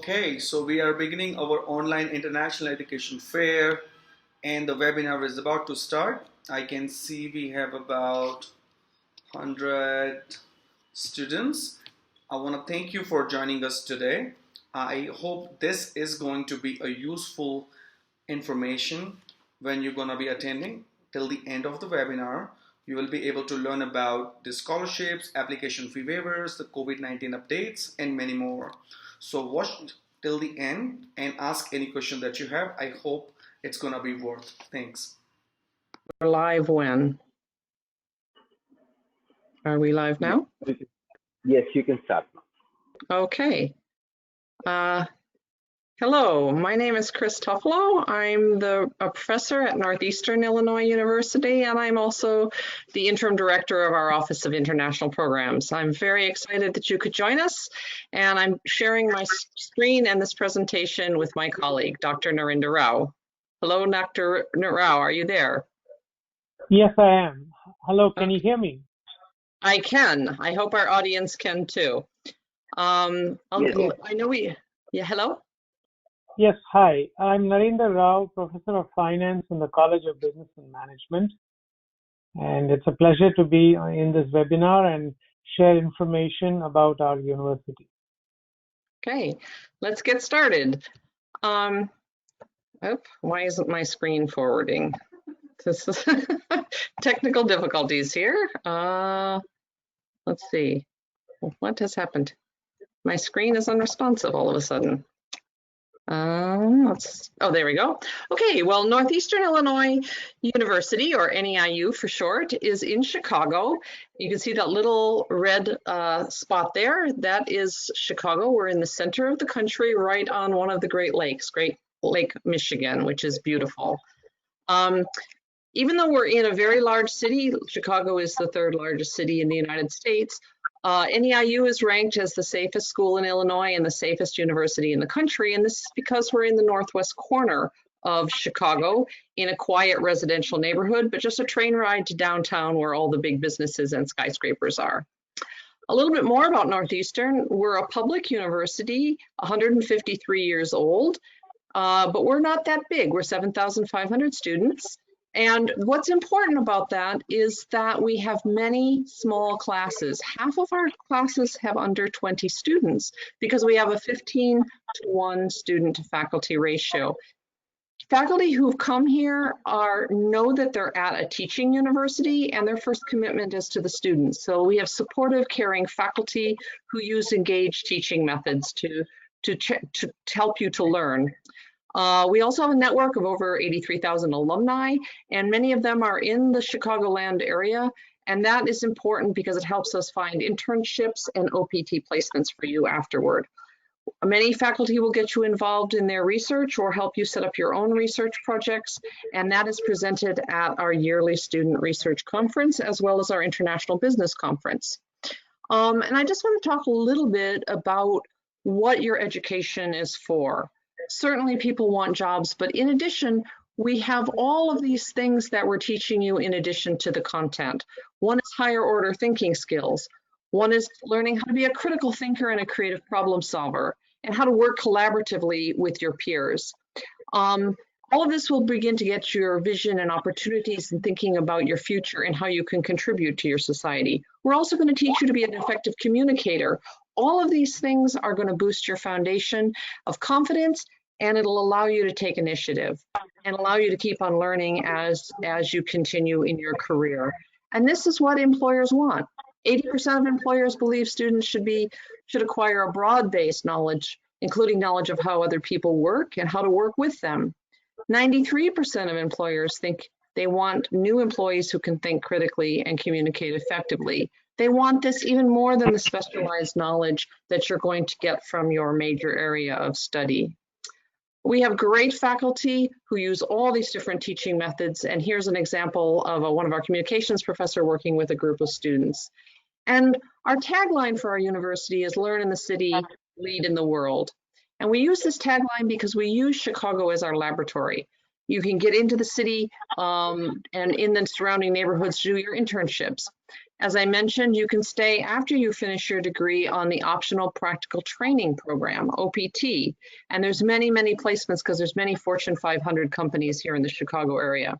Okay, so we are beginning our online international education fair and the webinar is about to start. I can see we have about 100 students. I want to thank you for joining us today. I hope this is going to be a useful information when you're going to be attending till the end of the webinar. You will be able to learn about the scholarships, application fee waivers, the COVID-19 updates, and many more. So watch till the end and ask any question that you have. I hope it's going to be worth. Thanks. We're live when? Are we live now? Yes, you can start now. Okay. Hello, my name is Chris Tuffalo. I'm a professor at Northeastern Illinois University, and I'm also the interim director of our Office of International Programs. I'm very excited that you could join us, and I'm sharing my screen and this presentation with my colleague, Dr. Narinder Rao. Hello, Dr. Rao, are you there? Yes, I am. Hello, can you hear me? I can. I hope our audience can too. Yes. I know hello? Yes, hi. I'm Narinder Rao, Professor of Finance in the College of Business and Management. And it's a pleasure to be in this webinar and share information about our university. Okay, let's get started. Why isn't my screen forwarding? This is technical difficulties here. Let's see. What has happened? My screen is unresponsive all of a sudden. Oh, there we go. Okay, well, Northeastern Illinois University, or NEIU for short, is in Chicago. You can see that little red spot there. That is Chicago. We're in the center of the country, right on one of the Great Lakes, Great Lake Michigan, which is beautiful. Even though we're in a very large city, Chicago is the third largest city in the United States, NEIU is ranked as the safest school in Illinois and the safest university in the country, and this is because we're in the northwest corner of Chicago in a quiet residential neighborhood, but just a train ride to downtown where all the big businesses and skyscrapers are. A little bit more about Northeastern. We're a public university, 153 years old, but we're not that big. We're 7,500 students. And what's important about that is that we have many small classes. Half of our classes have under 20 students because we have a 15-to-1 student to faculty ratio. Faculty who've come here know that they're at a teaching university and their first commitment is to the students. So we have supportive, caring faculty who use engaged teaching methods to help you to learn. We also have a network of over 83,000 alumni, and many of them are in the Chicagoland area, and that is important because it helps us find internships and OPT placements for you afterward. Many faculty will get you involved in their research or help you set up your own research projects, and that is presented at our yearly student research conference as well as our international business conference. And I just want to talk a little bit about what your education is for. Certainly people want jobs, but in addition, we have all of these things that we're teaching you in addition to the content. One is higher order thinking skills. One is learning how to be a critical thinker and a creative problem solver, and how to work collaboratively with your peers. All of this will begin to get your vision and opportunities and thinking about your future and how you can contribute to your society. We're also going to teach you to be an effective communicator. All of these things are going to boost your foundation of confidence, and it'll allow you to take initiative and allow you to keep on learning as you continue in your career. And this is what employers want. 80% of employers believe students should acquire a broad-based knowledge, including knowledge of how other people work and how to work with them. 93% of employers think they want new employees who can think critically and communicate effectively. They want this even more than the specialized knowledge that you're going to get from your major area of study. We have great faculty who use all these different teaching methods, and here's an example of one of our communications professor working with a group of students. And our tagline for our university is "Learn in the City, Lead in the World." And we use this tagline because we use Chicago as our laboratory. You can get into the city and in the surrounding neighborhoods to do your internships. As I mentioned, you can stay after you finish your degree on the optional practical training program, OPT. And there's many, many placements because there's many Fortune 500 companies here in the Chicago area.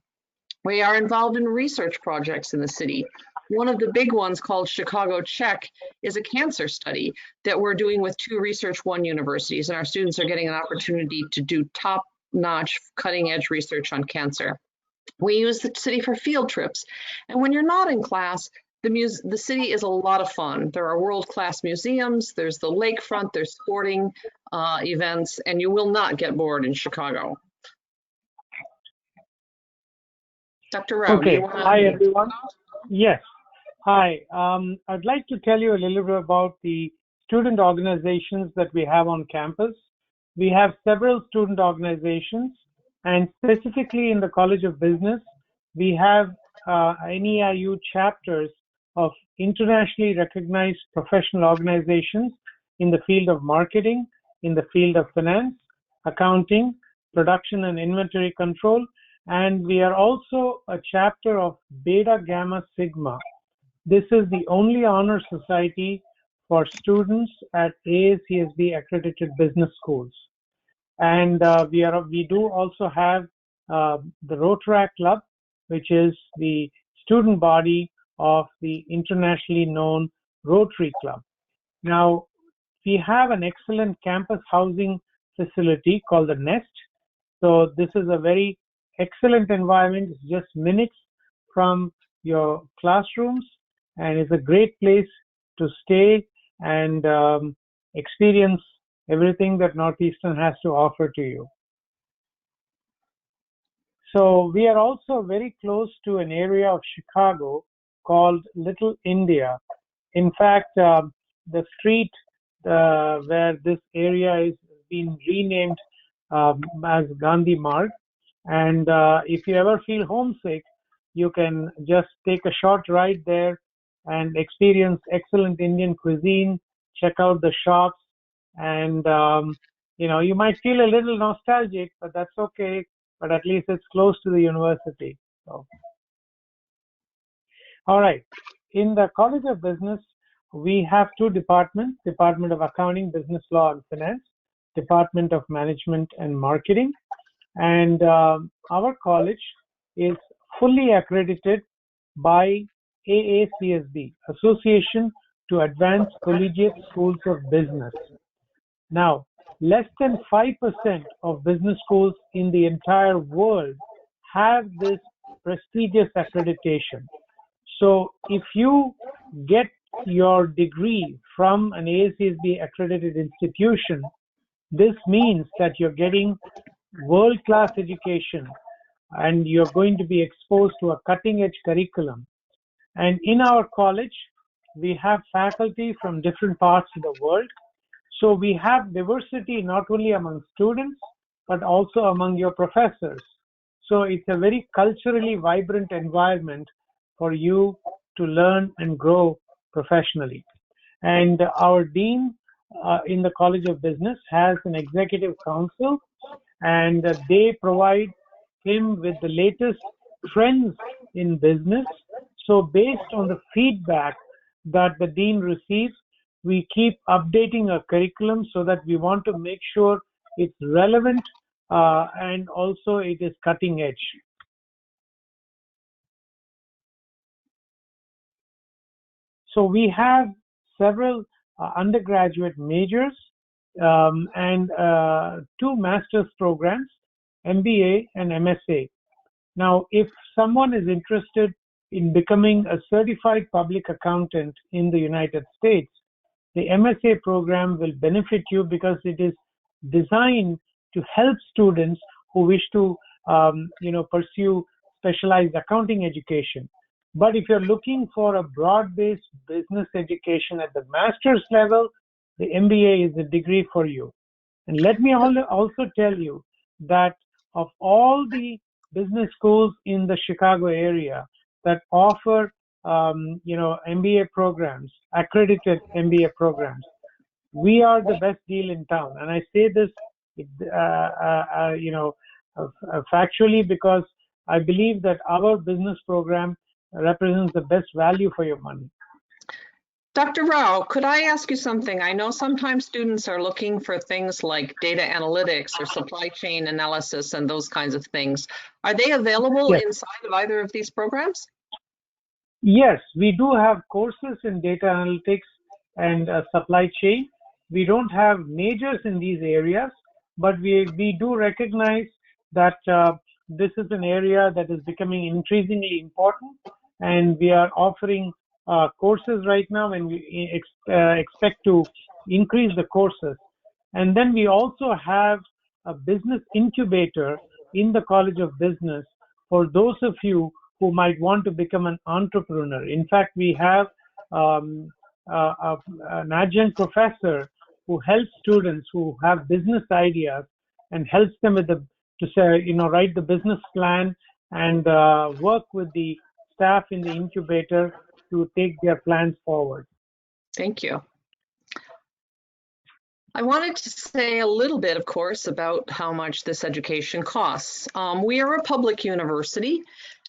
We are involved in research projects in the city. One of the big ones called Chicago Check is a cancer study that we're doing with 2 Research One universities, and our students are getting an opportunity to do top-notch, cutting-edge research on cancer. We use the city for field trips, and when you're not in class, the city is a lot of fun. There are world-class museums, there's the lakefront, there's sporting events, and you will not get bored in Chicago. Dr. Rao, do Okay. you want to... Hi, everyone. Yes. Hi. I'd like to tell you a little bit about the student organizations that we have on campus. We have several student organizations, and specifically in the College of Business, we have NEIU chapters of internationally recognized professional organizations in the field of marketing, in the field of finance, accounting, production and inventory control, and we are also a chapter of Beta Gamma Sigma. This is the only honor society for students at AACSB accredited business schools. And we do also have the Rotaract Club, which is the student body of the internationally known Rotary Club. Now, we have an excellent campus housing facility called the Nest. So this is a very excellent environment. It's just minutes from your classrooms, and it's a great place to stay and experience everything that Northeastern has to offer to you. So we are also very close to an area of Chicago called Little India. In fact, the street where this area is being renamed as Gandhi Marg. And if you ever feel homesick, you can just take a short ride there and experience excellent Indian cuisine, check out the shops, and you might feel a little nostalgic, but that's okay. But at least it's close to the university. So. All right. In the College of Business, we have 2 departments: Department of Accounting, Business Law, and Finance, Department of Management and Marketing. And our college is fully accredited by AACSB, Association to Advance Collegiate Schools of Business. Now, less than 5% of business schools in the entire world have this prestigious accreditation. So if you get your degree from an AACSB accredited institution, this means that you're getting world-class education and you're going to be exposed to a cutting-edge curriculum. And in our college, we have faculty from different parts of the world. So we have diversity not only among students, but also among your professors. So it's a very culturally vibrant environment for you to learn and grow professionally. And our dean in the College of Business has an executive council, and they provide him with the latest trends in business. So based on the feedback that the dean receives, we keep updating our curriculum so that we want to make sure it's relevant and also it is cutting edge. So we have several undergraduate majors and 2 master's programs, MBA and MSA. Now, if someone is interested in becoming a certified public accountant in the United States, the MSA program will benefit you because it is designed to help students who wish to pursue specialized accounting education. But if you're looking for a broad-based business education at the master's level, the MBA is the degree for you. And let me also tell you that of all the business schools in the Chicago area that offer MBA programs, accredited MBA programs, we are the best deal in town. And I say this factually because I believe that our business program represents the best value for your money. Dr. Rao, could I ask you something? I know sometimes students are looking for things like data analytics or supply chain analysis and those kinds of things. Are they available Yes. inside of either of these programs? Yes, we do have courses in data analytics and supply chain. We don't have majors in these areas, but we do recognize that this is an area that is becoming increasingly important, and we are offering courses right now, and we expect to increase the courses. And then we also have a business incubator in the College of Business for those of you who might want to become an entrepreneur. In fact, we have an adjunct professor who helps students who have business ideas and helps them with write the business plan and work with the staff in the incubator to take their plans forward. Thank you. I wanted to say a little bit, of course, about how much this education costs. We are a public university,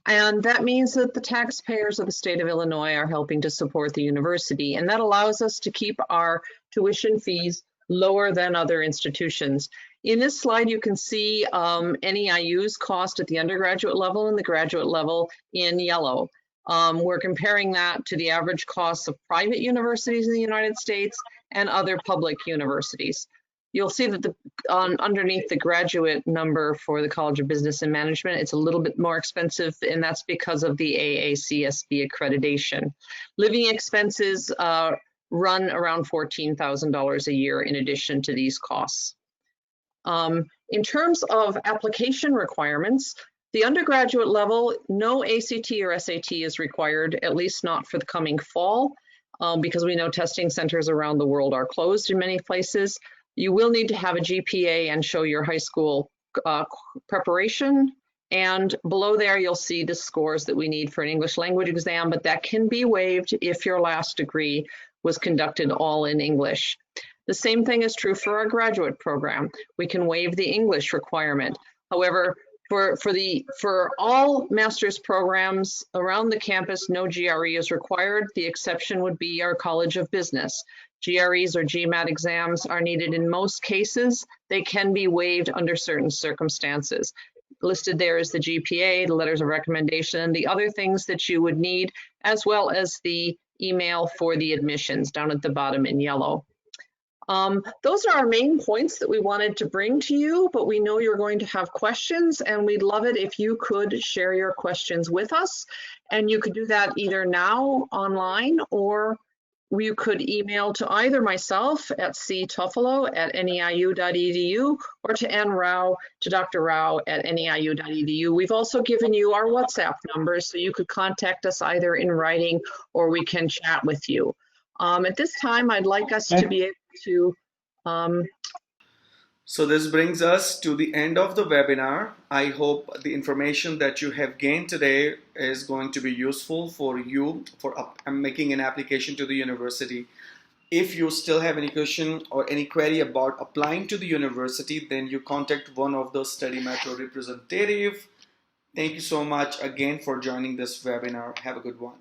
and that means that the taxpayers of the state of Illinois are helping to support the university, and that allows us to keep our tuition fees lower than other institutions. In this slide, you can see NEIU's cost at the undergraduate level and the graduate level in yellow. We're comparing that to the average costs of private universities in the United States and other public universities. You'll see that underneath the graduate number for the College of Business and Management, it's a little bit more expensive, and that's because of the AACSB accreditation. Living expenses run around $14,000 a year in addition to these costs. In terms of application requirements, the undergraduate level, no ACT or SAT is required, at least not for the coming fall, because we know testing centers around the world are closed in many places. You will need to have a GPA and show your high school preparation. And below there, you'll see the scores that we need for an English language exam, but that can be waived if your last degree was conducted all in English. The same thing is true for our graduate program. We can waive the English requirement. However, for all master's programs around the campus, no GRE is required. The exception would be our College of Business. GREs or GMAT exams are needed in most cases. They can be waived under certain circumstances. Listed there is the GPA, the letters of recommendation, and the other things that you would need, as well as the email for the admissions down at the bottom in yellow. Those are our main points that we wanted to bring to you, but we know you're going to have questions, and we'd love it if you could share your questions with us. And you could do that either now online, or you could email to either myself at ctuffalo@neiu.edu or to Ann Rao, to Dr. Rao at neiu.edu. We've also given you our WhatsApp numbers, so you could contact us either in writing or we can chat with you. At this time, I'd like us to be able to So this brings us to the end of the webinar. I hope the information that you have gained today is going to be useful for you for making an application to the university. If you still have any question or any query about applying to the university, then you contact one of the Study Metro representative. Thank you so much again for joining this webinar. Have a good one.